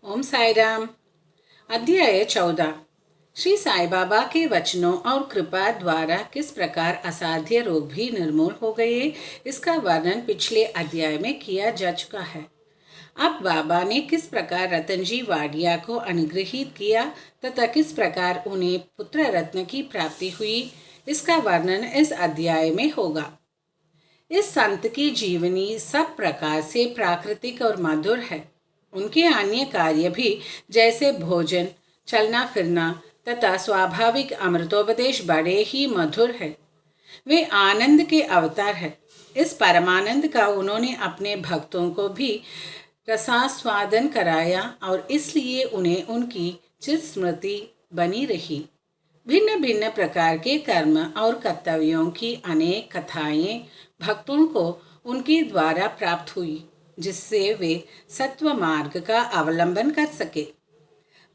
ओम साई राम। अध्याय 14। श्री साई बाबा के वचनों और कृपा द्वारा किस प्रकार असाध्य रोग भी निर्मूल हो गए, इसका वर्णन पिछले अध्याय में किया जा चुका है। अब बाबा ने किस प्रकार रतनजी वाडिया को अनुग्रहित किया तथा किस प्रकार उन्हें पुत्र रत्न की प्राप्ति हुई, इसका वर्णन इस अध्याय में होगा। इस संत की जीवनी सब प्रकार से प्राकृतिक और मधुर है। उनके अन्य कार्य भी जैसे भोजन, चलना फिरना तथा स्वाभाविक अमृतोपदेश बड़े ही मधुर है। वे आनंद के अवतार है। इस परमानंद का उन्होंने अपने भक्तों को भी रसास्वादन कराया और इसलिए उन्हें उनकी चिर स्मृति बनी रही। भिन्न भिन्न प्रकार के कर्म और कर्तव्यों की अनेक कथाएं भक्तों को उनके द्वारा प्राप्त हुई, जिससे वे सत्व मार्ग का अवलंबन कर सके।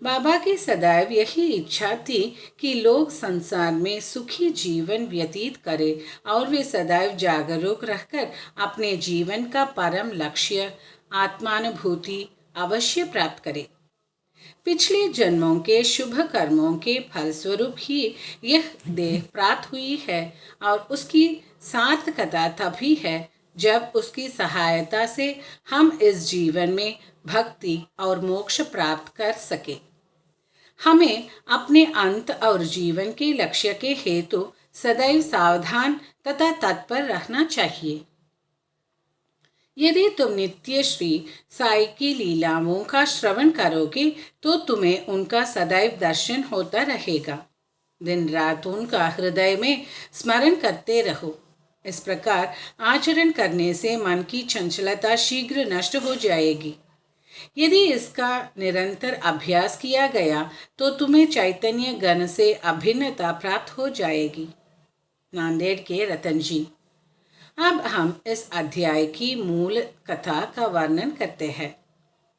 बाबा की सदैव यही इच्छा थी कि लोग संसार में सुखी जीवन व्यतीत करें और वे सदैव जागरूक रहकर अपने जीवन का परम लक्ष्य आत्मानुभूति अवश्य प्राप्त करें। पिछले जन्मों के शुभ कर्मों के फलस्वरूप ही यह देह प्राप्त हुई है और उसकी सार्थकता तभी है जब उसकी सहायता से हम इस जीवन में भक्ति और मोक्ष प्राप्त कर सके। हमें अपने अंत और जीवन के लक्ष्य के हेतु सदैव सावधान तथा तत्पर रहना चाहिए। यदि तुम नित्य श्री साई की लीलाओं का श्रवण करोगे तो तुम्हें उनका सदैव दर्शन होता रहेगा। दिन रात उनका हृदय में स्मरण करते रहो। इस प्रकार आचरण करने से मन की चंचलता शीघ्र नष्ट हो जाएगी। यदि इसका निरंतर अभ्यास किया गया तो तुम्हें चैतन्य गण से अभिन्नता प्राप्त हो जाएगी। नांदेड़ के रतन जी। अब हम इस अध्याय की मूल कथा का वर्णन करते हैं।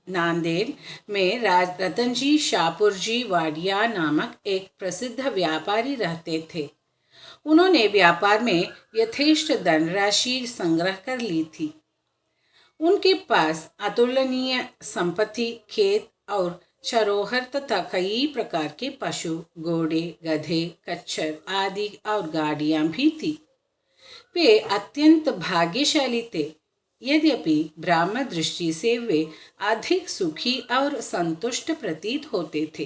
नांदेड़ में रतनजी शाहपुरजी वाडिया नामक एक प्रसिद्ध व्यापारी रहते थे। उन्होंने व्यापार में यथेष्ट धनराशि संग्रह कर ली थी। उनके पास अतुलनीय संपत्ति, खेत और चरोहर तथा कई प्रकार के पशु, घोड़े, गधे, कच्छर आदि और गाड़ियां भी थी। वे अत्यंत भाग्यशाली थे। यद्यपि ब्राह्म दृष्टि से वे अधिक सुखी और संतुष्ट प्रतीत होते थे,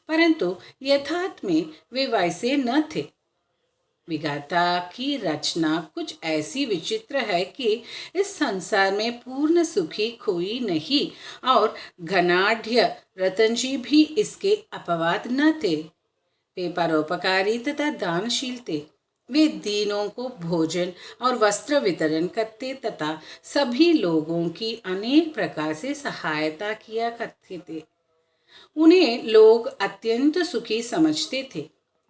परंतु यथार्थ में वे वैसे न थे। विधाता की रचना कुछ ऐसी विचित्र है कि इस संसार में पूर्ण सुखी कोई नहीं और घनाढ़ रतनजी भी इसके अपवाद न थे। वे परोपकारी तथा दानशील थे। वे दीनों को भोजन और वस्त्र वितरण करते तथा सभी लोगों की अनेक प्रकार से सहायता किया करते थे। उन्हें लोग अत्यंत सुखी समझते थे,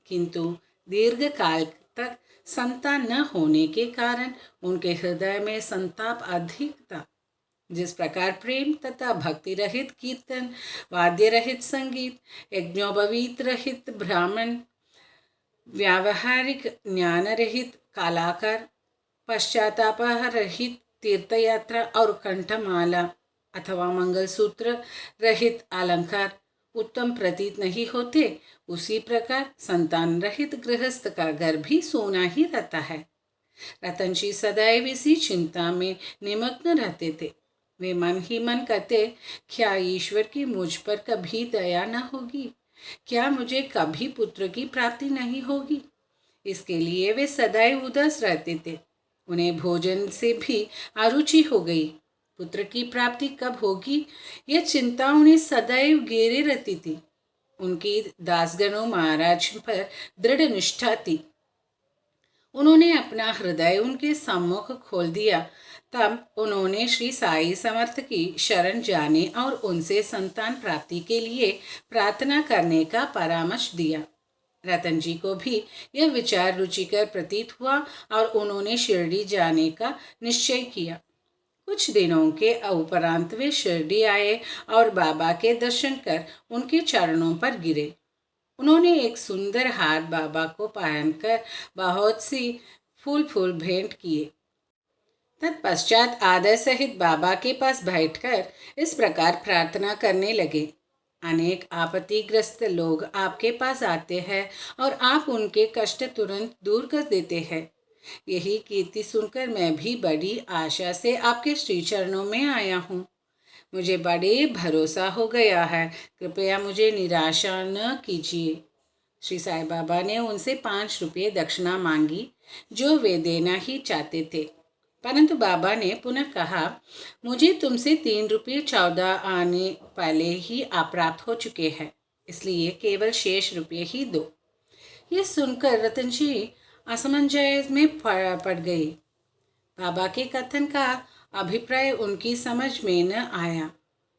किंतु दीर्घ काल तक संतान न होने के कारण उनके हृदय में संताप अधिक था। जिस प्रकार प्रेम तथा भक्ति रहित कीर्तन, वाद्य रहित संगीत, यज्ञोपवीत रहित ब्राह्मण, व्यावहारिक ज्ञान रहित कलाकार, पश्चाताप रहित तीर्थयात्रा और कंठमाला अथवा मंगलसूत्र रहित अलंकार उत्तम प्रतीत नहीं होते, उसी प्रकार संतान रहित गृहस्थ का घर भी सोना ही रहता है। रतनजी सदैव इसी चिंता में निमग्न रहते थे। वे मन ही मन कहते, क्या ईश्वर की मुझ पर कभी दया न होगी? क्या मुझे कभी पुत्र की प्राप्ति नहीं होगी? इसके लिए वे सदैव उदास रहते थे। उन्हें भोजन से भी अरुचि हो गई। पुत्र की प्राप्ति कब होगी, यह चिंता उन्हें सदैव घेरे रहती थी। उनकी दासगणों महाराज पर दृढ़ निष्ठा थी। उन्होंने अपना हृदय उनके सम्मुख खोल दिया। तब उन्होंने श्री साई समर्थ की शरण जाने और उनसे संतान प्राप्ति के लिए प्रार्थना करने का परामर्श दिया। रतन जी को भी यह विचार रुचिकर प्रतीत हुआ और उन्होंने शिरडी जाने का निश्चय किया। कुछ दिनों के उपरांत वे शिरडी आए और बाबा के दर्शन कर उनके चरणों पर गिरे। उन्होंने एक सुंदर हार बाबा को पहनकर बहुत सी फूल भेंट किए। तत्पश्चात आदर सहित बाबा के पास बैठकर इस प्रकार प्रार्थना करने लगे, अनेक आपत्तिग्रस्त लोग आपके पास आते हैं और आप उनके कष्ट तुरंत दूर कर देते हैं। यही कीर्ति सुनकर मैं भी बड़ी आशा से आपके श्री चरणों में आया हूँ। मुझे बड़े भरोसा हो गया है, कृपया मुझे निराशा न कीजिए। श्री साईं बाबा ने उनसे 5 रुपये दक्षिणा मांगी, जो वे देना ही चाहते थे। परंतु बाबा ने पुनः कहा, मुझे तुमसे 3 रुपये 14 आने पहले ही अप्राप्त हो चुके हैं, इसलिए केवल शेष रुपये ही दो। ये सुनकर रतन जी असमंजस में पड़ गई। बाबा के कथन का अभिप्राय उनकी समझ में न आया।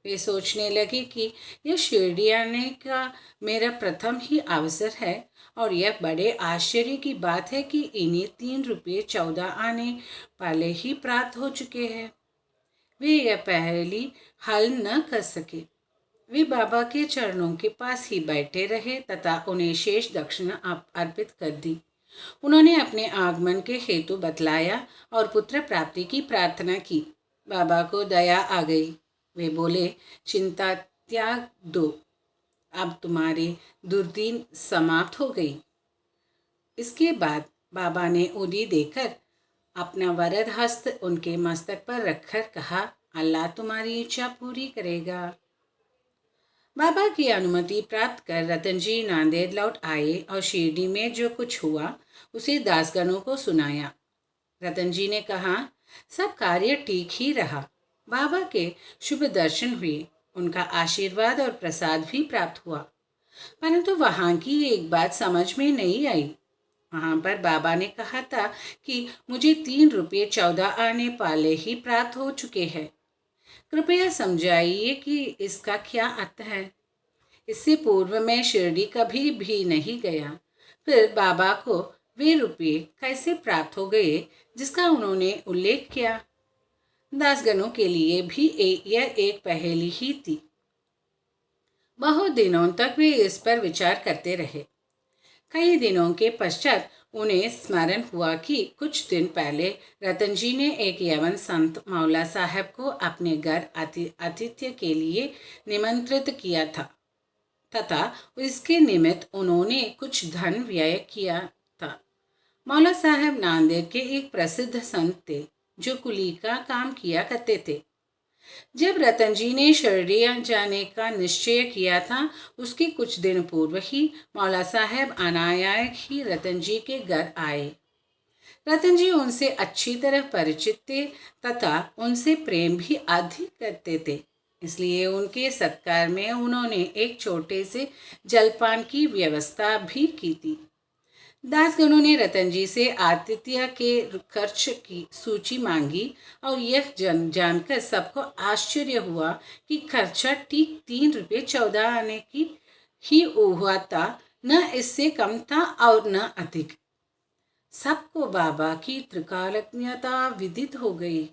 वे सोचने लगे कि यह शिरडी आने का मेरा प्रथम ही अवसर है और यह बड़े आश्चर्य की बात है कि इन्हें 3 रुपये 14 आने पहले ही प्राप्त हो चुके हैं। वे यह पहली हल न कर सके। वे बाबा के चरणों के पास ही बैठे रहे तथा उन्हें शेष दक्षिणा अर्पित कर दी। उन्होंने अपने आगमन के हेतु बतलाया और पुत्र प्राप्ति की प्रार्थना की। बाबा को दया आ गई। वे बोले, चिंता त्याग दो, अब तुम्हारी दुर्दिन समाप्त हो गई। इसके बाद बाबा ने उदी देकर अपना वरद हस्त उनके मस्तक पर रखकर कहा, अल्लाह तुम्हारी इच्छा पूरी करेगा। बाबा की अनुमति प्राप्त कर रतन जी नांदेड़ लौट आए और शिरडी में जो कुछ हुआ उसे दासगणों को सुनाया। रतन जी ने कहा, सब कार्य ठीक ही रहा। बाबा के शुभ दर्शन हुए, उनका आशीर्वाद और प्रसाद भी प्राप्त हुआ। परंतु वहाँ की एक बात समझ में नहीं आई। वहाँ पर बाबा ने कहा था कि मुझे 3 रुपये 14 आने पहले ही प्राप्त हो चुके हैं। कृपया समझाइए कि इसका क्या अर्थ है। इससे पूर्व मैं शिरडी कभी भी नहीं गया, फिर बाबा को वे रुपये कैसे प्राप्त हो गए जिसका उन्होंने उल्लेख किया। दासगणों के लिए भी यह एक पहेली ही थी। बहुत दिनों तक वे इस पर विचार करते रहे। कई दिनों के पश्चात उन्हें स्मरण हुआ कि कुछ दिन पहले रतन जी ने एक यवन संत मौला साहब को अपने घर आतिथ्य के लिए निमंत्रित किया था तथा इसके निमित्त उन्होंने कुछ धन व्यय किया था। मौला साहब नांदेड़ के एक प्रसिद्ध संत थे जो कुली का काम किया करते थे। जब रतन जी ने शिरडी जाने का निश्चय किया था, उसके कुछ दिन पूर्व ही मौला साहब अनायास ही रतन जी के घर आए। रतन जी उनसे अच्छी तरह परिचित थे तथा उनसे प्रेम भी अधिक करते थे, इसलिए उनके सत्कार में उन्होंने एक छोटे से जलपान की व्यवस्था भी की थी। दासगणों ने रतन जी से आतिथ्य के खर्च की सूची मांगी और यह जानकर सबको आश्चर्य हुआ कि खर्चा ठीक 3 रुपये 14 आने की ही हुआ था, न इससे कम था और न अधिक। सबको बाबा की त्रिकालज्ञता विदित हो गई।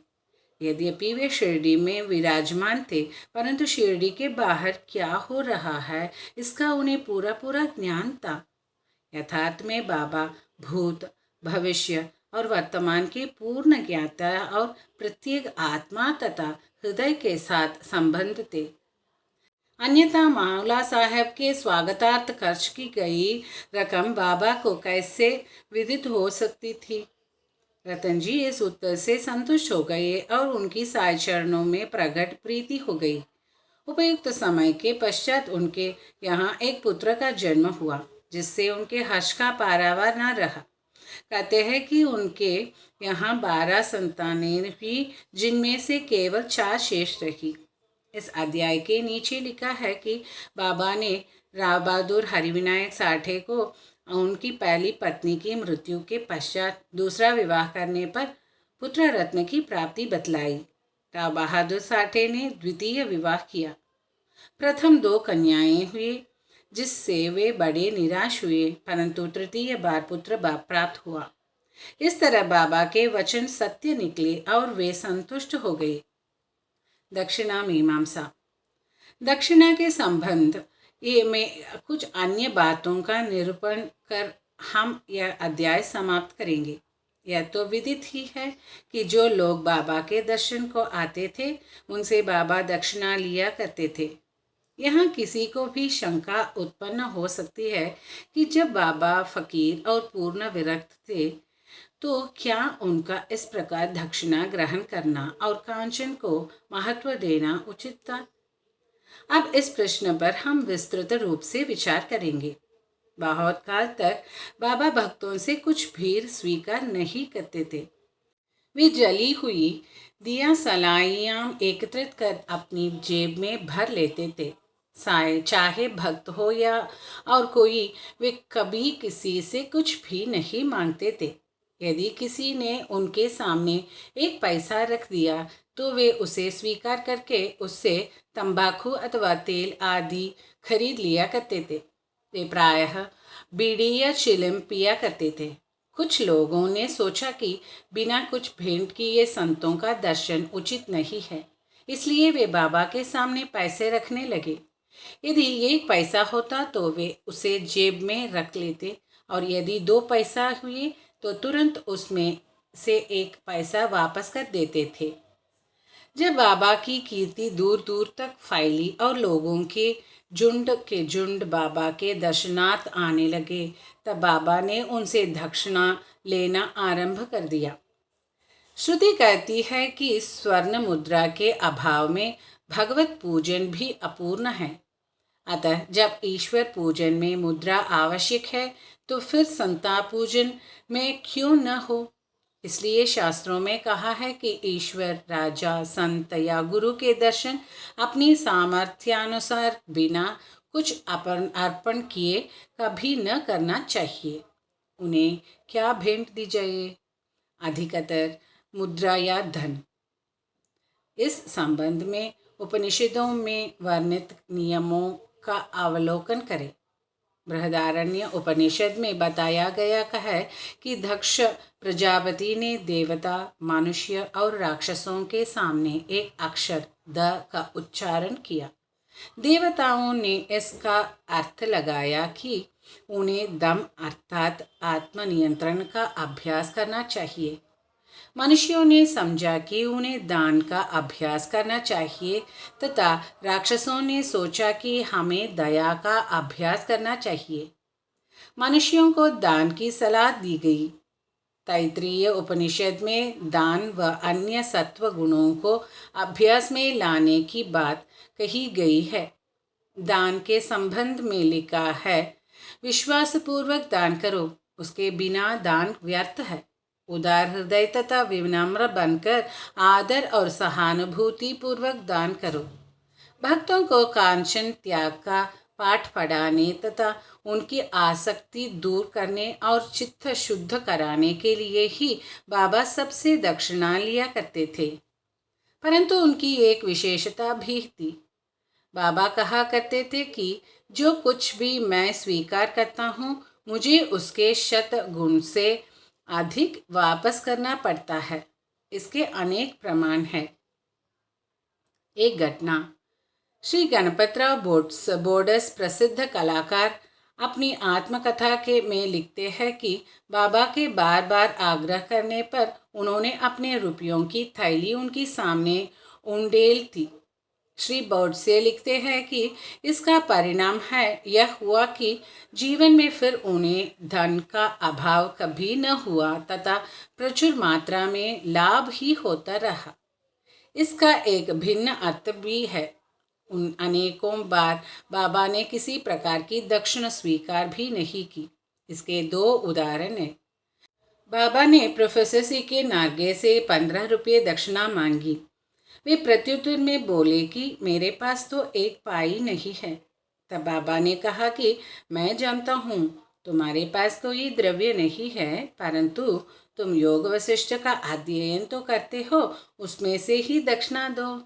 यद्यपि वे शिरडी में विराजमान थे, परंतु शिरडी के बाहर क्या हो रहा है इसका उन्हें पूरा पूरा ज्ञान था। यथार्थ में बाबा भूत, भविष्य और वर्तमान के पूर्ण ज्ञाता और प्रत्येक आत्मा तथा हृदय के साथ संबंध थे। अन्यथा मौला साहब के स्वागतार्थ खर्च की गई रकम बाबा को कैसे विदित हो सकती थी। रतन जी इस उत्तर से संतुष्ट हो गए और उनकी साय चरणों में प्रकट प्रीति हो गई। उपयुक्त समय के पश्चात उनके यहाँ एक पुत्र का जन्म हुआ, जिससे उनके हर्ष का पारावार न रहा। कहते हैं कि उनके यहाँ 12 संतानें हुई, जिनमें से केवल 4 शेष रही। इस अध्याय के नीचे लिखा है कि बाबा ने राव बहादुर हरिविनायक साठे को उनकी पहली पत्नी की मृत्यु के पश्चात दूसरा विवाह करने पर पुत्र रत्न की प्राप्ति बतलाई। राव बहादुर साठे ने द्वितीय विवाह किया। प्रथम 2 कन्याएं हुए, जिससे वे बड़े निराश हुए, परंतु तृतीय बार पुत्र प्राप्त हुआ। इस तरह बाबा के वचन सत्य निकले और वे संतुष्ट हो गए। दक्षिणा मीमांसा। दक्षिणा के संबंध में कुछ अन्य बातों का निरूपण कर हम यह अध्याय समाप्त करेंगे। यह तो विदित ही है कि जो लोग बाबा के दर्शन को आते थे उनसे बाबा दक्षिणा लिया करते थे। यहाँ किसी को भी शंका उत्पन्न हो सकती है कि जब बाबा फकीर और पूर्ण विरक्त थे तो क्या उनका इस प्रकार दक्षिणा ग्रहण करना और कांचन को महत्व देना उचित था। अब इस प्रश्न पर हम विस्तृत रूप से विचार करेंगे। बहुत काल तक बाबा भक्तों से कुछ भी स्वीकार नहीं करते थे। वे जली हुई दिया सलाइयां एकत्रित कर अपनी जेब में भर लेते थे। चाहे भक्त हो या और कोई, वे कभी किसी से कुछ भी नहीं मांगते थे। यदि किसी ने उनके सामने एक पैसा रख दिया तो वे उसे स्वीकार करके उससे तंबाकू अथवा तेल आदि खरीद लिया करते थे। वे प्रायः बीड़ी या चिलम पिया करते थे। कुछ लोगों ने सोचा कि बिना कुछ भेंट किए संतों का दर्शन उचित नहीं है, इसलिए वे बाबा के सामने पैसे रखने लगे। यदि एक पैसा होता तो वे उसे जेब में रख लेते और यदि 2 पैसा हुए तो तुरंत उसमें से 1 पैसा वापस कर देते थे। जब बाबा की कीर्ति दूर दूर तक फैली और लोगों के झुंड बाबा के दर्शनार्थ आने लगे, तब बाबा ने उनसे दक्षिणा लेना आरंभ कर दिया। श्रुति कहती है कि स्वर्ण मुद्रा के अभाव में भगवत पूजन भी अपूर्ण है। अतः जब ईश्वर पूजन में मुद्रा आवश्यक है तो फिर संता पूजन में क्यों न हो। इसलिए शास्त्रों में कहा है कि ईश्वर, राजा, संत या गुरु के दर्शन अपनी सामर्थ्यानुसार बिना कुछ अर्पण किए कभी न करना चाहिए। उन्हें क्या भेंट दी जाए, अधिकतर मुद्रा या धन। इस संबंध में उपनिषदों में वर्णित नियमों का अवलोकन करें। बृहदारण्य उपनिषद में बताया गया है कि दक्ष प्रजापति ने देवता, मनुष्य और राक्षसों के सामने एक अक्षर द का उच्चारण किया। देवताओं ने इसका अर्थ लगाया कि उन्हें दम अर्थात आत्मनियंत्रण का अभ्यास करना चाहिए। मनुष्यों ने समझा कि उन्हें दान का अभ्यास करना चाहिए तथा राक्षसों ने सोचा कि हमें दया का अभ्यास करना चाहिए। मनुष्यों को दान की सलाह दी गई। तैत्रीय उपनिषद में दान व अन्य सत्व गुणों को अभ्यास में लाने की बात कही गई है। दान के संबंध में लिखा है, विश्वासपूर्वक दान करो, उसके बिना दान व्यर्थ है। उदार हृदय तथा विनम्र बनकर आदर और सहानुभूति पूर्वक दान करो। भक्तों को कांचन त्याग का पाठ पढ़ाने तथा उनकी आसक्ति दूर करने और चित्त शुद्ध कराने के लिए ही बाबा सबसे दक्षिणा लिया करते थे। परंतु उनकी एक विशेषता भी थी। बाबा कहा करते थे कि जो कुछ भी मैं स्वीकार करता हूँ, मुझे उसके 100 गुण से अधिक वापस करना पड़ता है। इसके अनेक प्रमाण हैं। एक घटना, श्री गणपतराव बोडस प्रसिद्ध कलाकार अपनी आत्मकथा के में लिखते हैं कि बाबा के बार बार आग्रह करने पर उन्होंने अपने रुपयों की थैली उनके सामने उंडेल थी। श्री बोडसे लिखते हैं कि इसका परिणाम यह हुआ कि जीवन में फिर उन्हें धन का अभाव कभी न हुआ तथा प्रचुर मात्रा में लाभ ही होता रहा। इसका एक भिन्न अर्थ भी है। उन अनेकों बार बाबा ने किसी प्रकार की दक्षिणा स्वीकार भी नहीं की। इसके 2 उदाहरण हैं। बाबा ने प्रोफेसर C.K. नार्गे से 15 रुपये दक्षिणा मांगी। वे प्रत्युत्तर में बोले कि मेरे पास तो 1 पाई नहीं है। तब बाबा ने कहा कि मैं जानता हूँ तुम्हारे पास कोई द्रव्य नहीं है, परंतु तुम योग वशिष्ठ का अध्ययन तो करते हो, उसमें से ही दक्षिणा दो।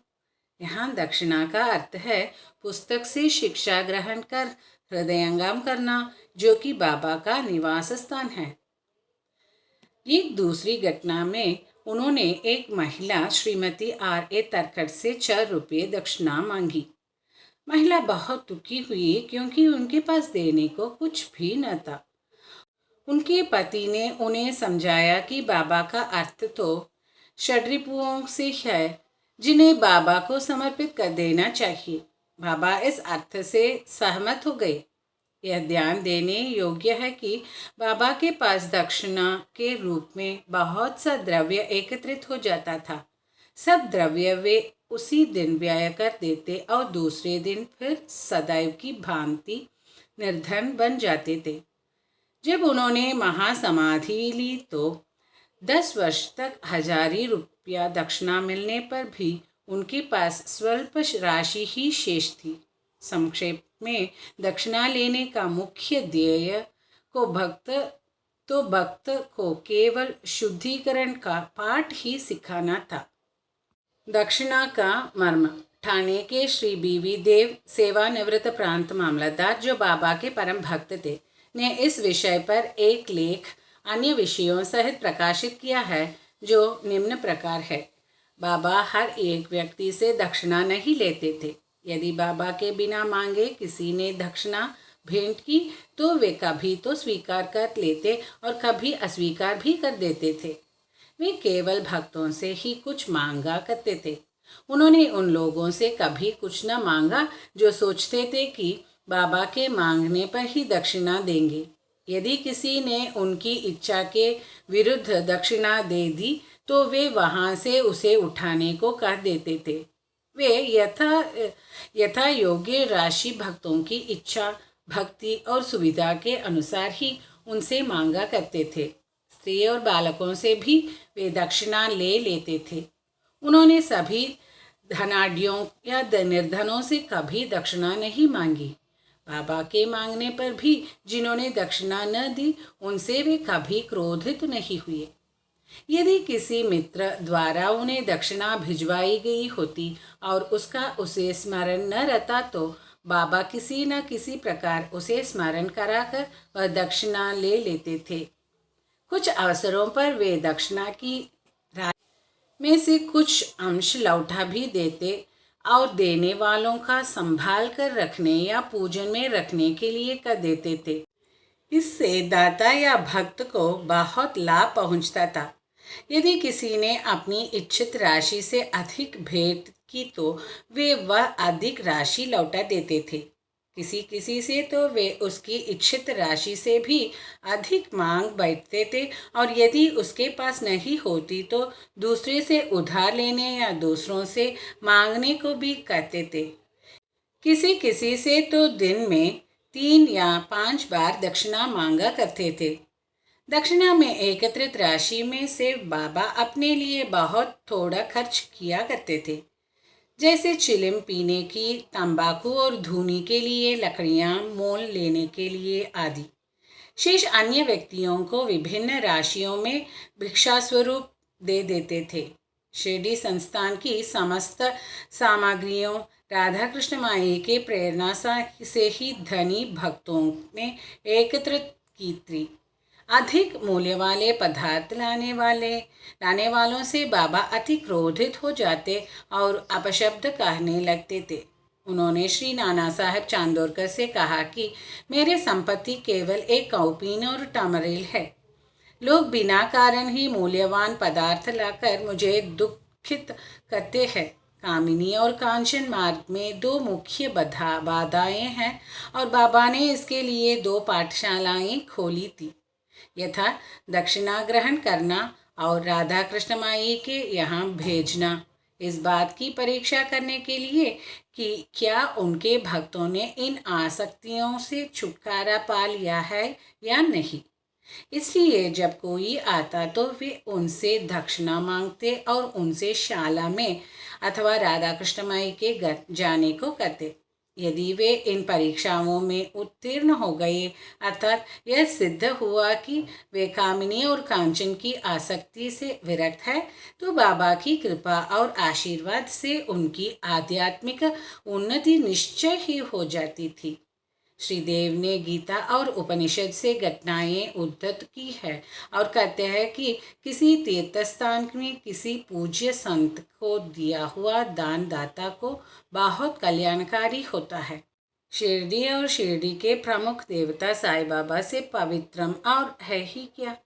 यहाँ दक्षिणा का अर्थ है पुस्तक से शिक्षा ग्रहण कर हृदयंगम करना, जो कि बाबा का निवास स्थान है। एक दूसरी घटना में उन्होंने एक महिला श्रीमती R.A. तरखड़ से 4 रुपये दक्षिणा मांगी। महिला बहुत दुखी हुई क्योंकि उनके पास देने को कुछ भी न था। उनके पति ने उन्हें समझाया कि बाबा का अर्थ तो षड्रिपुओं से है, जिन्हें बाबा को समर्पित कर देना चाहिए। बाबा इस अर्थ से सहमत हो गए। यह ध्यान देने योग्य है कि बाबा के पास दक्षिणा के रूप में बहुत सा द्रव्य एकत्रित हो जाता था। सब द्रव्य वे उसी दिन व्यय कर देते और दूसरे दिन फिर सदैव की भांति निर्धन बन जाते थे। जब उन्होंने महासमाधि ली तो 10 वर्ष तक 1000 रुपया दक्षिणा मिलने पर भी उनके पास स्वल्प राशि ही शेष थी। संक्षेप में दक्षिणा लेने का मुख्य ध्येय भक्त को केवल शुद्धिकरण का पाठ ही सिखाना था। दक्षिणा का मर्म। ठाणे के श्री बीवी देव सेवानिवृत्त प्रांत मामलतदार, जो बाबा के परम भक्त थे, ने इस विषय पर एक लेख अन्य विषयों सहित प्रकाशित किया है, जो निम्न प्रकार है। बाबा हर एक व्यक्ति से दक्षिणा नहीं लेते थे। यदि बाबा के बिना मांगे किसी ने दक्षिणा भेंट की तो वे कभी तो स्वीकार कर लेते और कभी अस्वीकार भी कर देते थे। वे केवल भक्तों से ही कुछ मांगा करते थे। उन्होंने उन लोगों से कभी कुछ न मांगा जो सोचते थे कि बाबा के मांगने पर ही दक्षिणा देंगे। यदि किसी ने उनकी इच्छा के विरुद्ध दक्षिणा दे दी तो वे वहाँ से उसे उठाने को कह देते थे। वे यथा योग्य राशि भक्तों की इच्छा, भक्ति और सुविधा के अनुसार ही उनसे मांगा करते थे। स्त्री और बालकों से भी वे दक्षिणा ले लेते थे। उन्होंने सभी धनाढ्यों या निर्धनों से कभी दक्षिणा नहीं मांगी। बाबा के मांगने पर भी जिन्होंने दक्षिणा न दी उनसे वे कभी क्रोधित नहीं हुए। यदि किसी मित्र द्वारा उन्हें दक्षिणा भिजवाई गई होती और उसका उसे स्मरण न रहता तो बाबा किसी न किसी प्रकार उसे स्मरण कराकर वह दक्षिणा ले लेते थे। कुछ अवसरों पर वे दक्षिणा की में से कुछ अंश लौटा भी देते और देने वालों का संभाल कर रखने या पूजन में रखने के लिए कर देते थे। इससे दाता या भक्त को बहुत लाभ पहुंचता था। यदि किसी ने अपनी इच्छित राशि से अधिक भेंट की तो वे वह अधिक राशि लौटा देते थे। किसी से तो वे उसकी इच्छित राशि से भी अधिक मांग बैठते थे और यदि उसके पास नहीं होती तो दूसरे से उधार लेने या दूसरों से मांगने को भी कहते थे। किसी से तो दिन में 3 या 5 बार दक्षिणा मांगा करते थे। दक्षिणा में एकत्रित राशि में से बाबा अपने लिए बहुत थोड़ा खर्च किया करते थे, जैसे चिलम पीने की, तंबाकू और धूनी के लिए लकड़ियां मोल लेने के लिए आदि। शेष अन्य व्यक्तियों को विभिन्न राशियों में भिक्षा स्वरूप दे देते थे। शिरडी संस्थान की समस्त सामग्रियों राधा कृष्ण माई के प्रेरणा से ही धनी भक्तों ने एकत्रित की थी। अधिक मूल्य वाले पदार्थ लाने वालों से बाबा अति क्रोधित हो जाते और अपशब्द कहने लगते थे। उन्होंने श्री नाना साहब चांदोरकर से कहा कि मेरे संपत्ति केवल एक कौपीन और टमरेल है। लोग बिना कारण ही मूल्यवान पदार्थ लाकर मुझे दुखित करते हैं। कामिनी और कांचन मार्ग में 2 मुख्य बाधाएं हैं और बाबा ने इसके लिए 2 पाठशालाएं खोली थी, यथा दक्षिणा ग्रहण करना और राधा कृष्ण माई के यहाँ भेजना, इस बात की परीक्षा करने के लिए कि क्या उनके भक्तों ने इन आसक्तियों से छुटकारा पा लिया है या नहीं। इसलिए जब कोई आता तो वे उनसे दक्षिणा मांगते और उनसे शाला में अथवा राधा कृष्ण माई के घर जाने को कहते। यदि वे इन परीक्षाओं में उत्तीर्ण हो गए, अर्थात यह सिद्ध हुआ कि वे कामिनी और कांचन की आसक्ति से विरक्त है, तो बाबा की कृपा और आशीर्वाद से उनकी आध्यात्मिक उन्नति निश्चय ही हो जाती थी। श्रीदेव ने गीता और उपनिषद से घटनाएं उद्धत की है और कहते हैं कि किसी तीर्थस्थान में किसी पूज्य संत को दिया हुआ दान दाता को बहुत कल्याणकारी होता है। शिरडी और शिरडी के प्रमुख देवता साईं बाबा से पवित्रम और है ही क्या।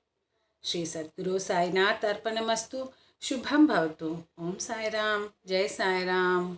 श्री सद्गुरु साईनाथ अर्पणमस्तु। शुभम भवतु। ओम साई राम। जय साई राम।